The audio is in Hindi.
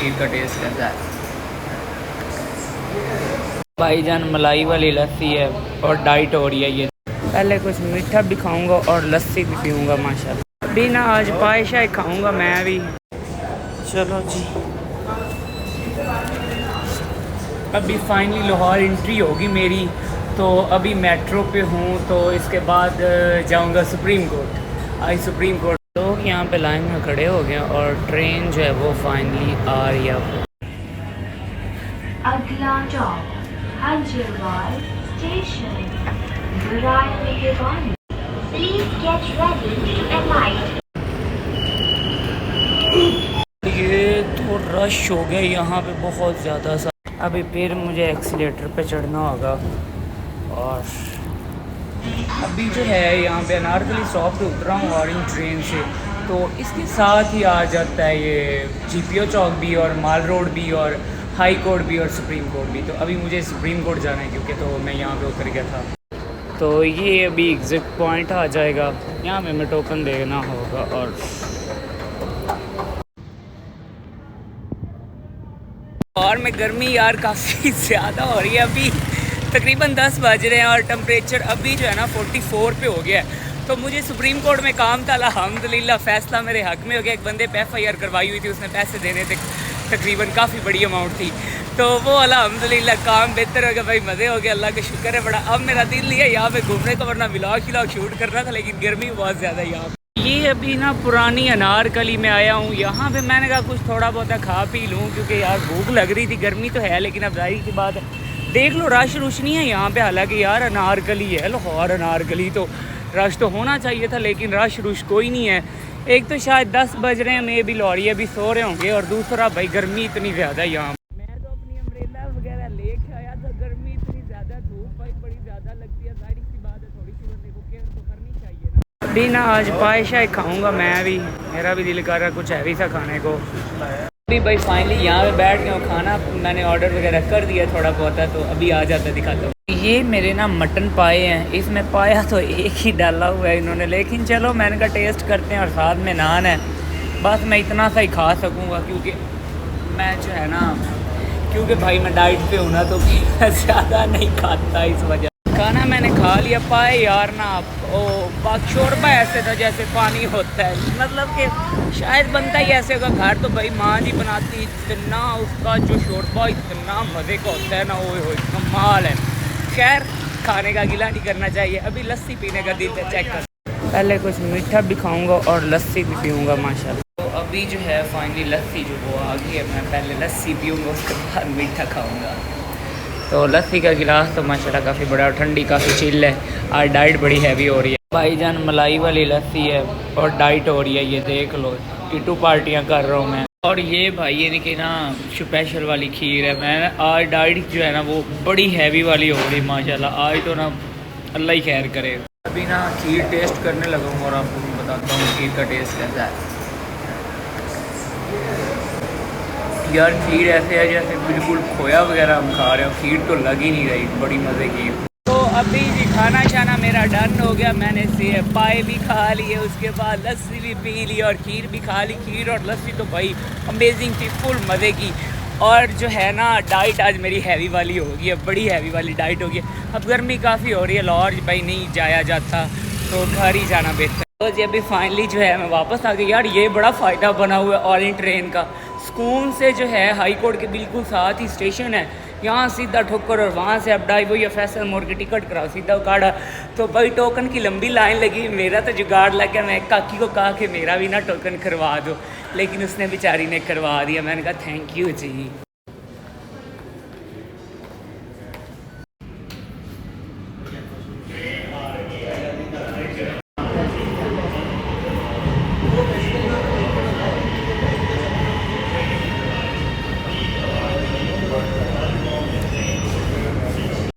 खीर का टेस्ट कैसा है। भाईजान मलाई वाली लस्सी है और डाइट हो रही है ये। पहले कुछ मीठा भी खाऊंगा और लस्सी भी पीऊंगा माशाल्लाह। अभी ना आज पाए शाय खाऊंगा मैं भी। चलो जी, अभी फाइनली लाहौर एंट्री होगी मेरी, तो अभी मेट्रो पे हूँ, तो इसके बाद जाऊँगा सुप्रीम कोर्ट। आज सुप्रीम कोर्ट लोग यहाँ पे लाइन में खड़े हो गए और ट्रेन जो है वो फाइनली आ रही है। अगला stop Hazarwal station. Please get ready to alight. ये तो रश हो गया यहाँ पे बहुत ज़्यादा सा। अभी फिर मुझे एक्सीलेटर पे चढ़ना होगा। और अभी जो है यहाँ पे अनारकली स्टॉप पे उतरा हूँ ऑरेंज ट्रेन से, तो इसके साथ ही आ जाता है ये जीपीओ चौक भी और माल रोड भी और हाई कोर्ट भी और सुप्रीम कोर्ट भी। तो अभी मुझे सुप्रीम कोर्ट जाना है क्योंकि तो मैं यहाँ पे उतर गया था। तो ये अभी एग्जिट पॉइंट आ जाएगा, यहाँ पे मैं टोकन देना होगा। और मैं गर्मी यार काफ़ी ज़्यादा हो रही है। अभी तकरीबन 10 बज रहे हैं और टेम्परेचर अभी जो है ना 44 पे हो गया है। तो मुझे सुप्रीम कोर्ट में काम था, अल्हम्दुलिल्लाह फ़ैसला मेरे हक़ में हो गया। एक बंदे पे FIR करवाई हुई थी, उसने पैसे देने थे, तकरीबन काफ़ी बड़ी अमाउंट थी, तो वो अल्हम्दुलिल्लाह काम बेहतर हो गया भाई, मज़े हो गया, अल्लाह का शुक्र है बड़ा। अब मेरा दिल नहीं है यहाँ पे घूमने का, वरना व्लॉग शूट करना था, लेकिन गर्मी बहुत ज़्यादा है यहाँ। ये अभी ना पुरानी अनारकली में आया हूँ। यहाँ पे मैंने कहा कुछ थोड़ा बहुत खा पी लूँ क्योंकि यार भूख लग रही थी। गर्मी तो है लेकिन अब जाहिर की बात है, देख लो रश रुश नहीं है यहाँ पे। हालांकि यार अनारकली है, लाहौर अनारकली, तो रश तो होना चाहिए था, लेकिन रश रुश कोई नहीं है। एक तो शायद 10 बज रहे हैं, मे भी लॉरी अभी सो रहे होंगे, और दूसरा भाई गर्मी इतनी ज़्यादा है यहाँ। मैं तो अपनी अम्ब्रेला वगैरह लेके आया था, गर्मी इतनी ज़्यादा, धूप भाई बड़ी ज़्यादा लगती है। जाहिर सी बात है थोड़ी सी बंदे को केयर तो करनी चाहिए ना। अभी ना आज पाए शाय खाऊँगा मैं भी, मेरा भी दिल कर रहा है कुछ हैवी सा खाने को। अभी भाई फाइनली यहाँ पे बैठ गया हूँ, खाना मैंने ऑर्डर वगैरह कर दिया थोड़ा बहुत है, तो अभी आ जाता है दिखाता हूँ। ये मेरे ना मटन पाए हैं, इसमें पाया तो एक ही डाला हुआ है इन्होंने, लेकिन चलो मैंने कहा टेस्ट करते हैं। और साथ में नान है, बस मैं इतना सा ही खा सकूँगा क्योंकि मैं जो है ना, क्योंकि भाई मैं डाइट पे हूँ ना, तो ज़्यादा नहीं खाता इस वजह। खाना मैंने खा लिया। पाए यार ना शोरबा ऐसे था जैसे पानी होता है, मतलब कि शायद बनता ही ऐसे होगा। घर तो भाई माँ जी बनाती, इतना उसका जो शोरबा इतना मज़े का होता है ना, वो कमाल है। खैर खाने का गिला नहीं करना चाहिए। अभी लस्सी पीने का दिल है, चेक कर। पहले कुछ मीठा भी खाऊंगा और लस्सी भी पीऊंगा माशाल्लाह। तो अभी जो है फाइनली लस्सी जो वो आ गई है, मैं पहले लस्सी पीऊँगा उसके बाद मीठा खाऊँगा। तो लस्सी का गिलास तो माशाल्लाह काफ़ी बड़ा और ठंडी, काफ़ी चिल है। आज डाइट बड़ी हैवी हो रही है। भाईजान मलाई वाली लस्सी है और डाइट हो रही है, ये देख लो, टीटू पार्टियाँ कर रहा हूँ मैं। और ये भाई ये कि ना स्पेशल वाली खीर है। मैं आज डाइट जो है ना वो बड़ी हैवी वाली हो रही माशाल्लाह। आज तो ना अल्लाह ही खैर करे। अभी ना खीर टेस्ट करने लगा हूँ और आपको मैं बताता हूँ खीर का टेस्ट कैसा है। यार खीर ऐसे है जैसे बिल्कुल खोया वगैरह हम खा रहे हो, खीर तो लग ही नहीं रही, बड़ी मज़े की। तो अभी जी खाना शाना मेरा डन हो गया, मैंने से पाए भी खा लिए, उसके बाद लस्सी भी पी ली और खीर भी खा ली। खीर और लस्सी तो भाई अमेजिंग थी, फुल मज़े की। और जो है ना डाइट आज मेरी हैवी वाली होगी, अब बड़ी हैवी वाली डाइट होगी। अब गर्मी काफ़ी हो रही है, लाहौर भाई नहीं जाया जाता, तो घर ही जाना बेहतर। तो जी अभी फाइनली जो है मैं वापस आ गई। यार ये बड़ा फ़ायदा बना हुआ है ऑरेंज ट्रेन का। सुकून से जो है हाई कोर्ट के बिल्कुल साथ ही स्टेशन है, यहाँ सीधा ठोकर और वहाँ से अब डाइवो या फैसल मोड़ की टिकट कराओ, सीधा उकाड़ा। तो भाई टोकन की लंबी लाइन लगी, मेरा तो जुगाड़ लग गया। मैं काकी को कहा कि मेरा भी ना टोकन करवा दो, लेकिन उसने बेचारी ने करवा दिया। मैंने कहा थैंक यू जी।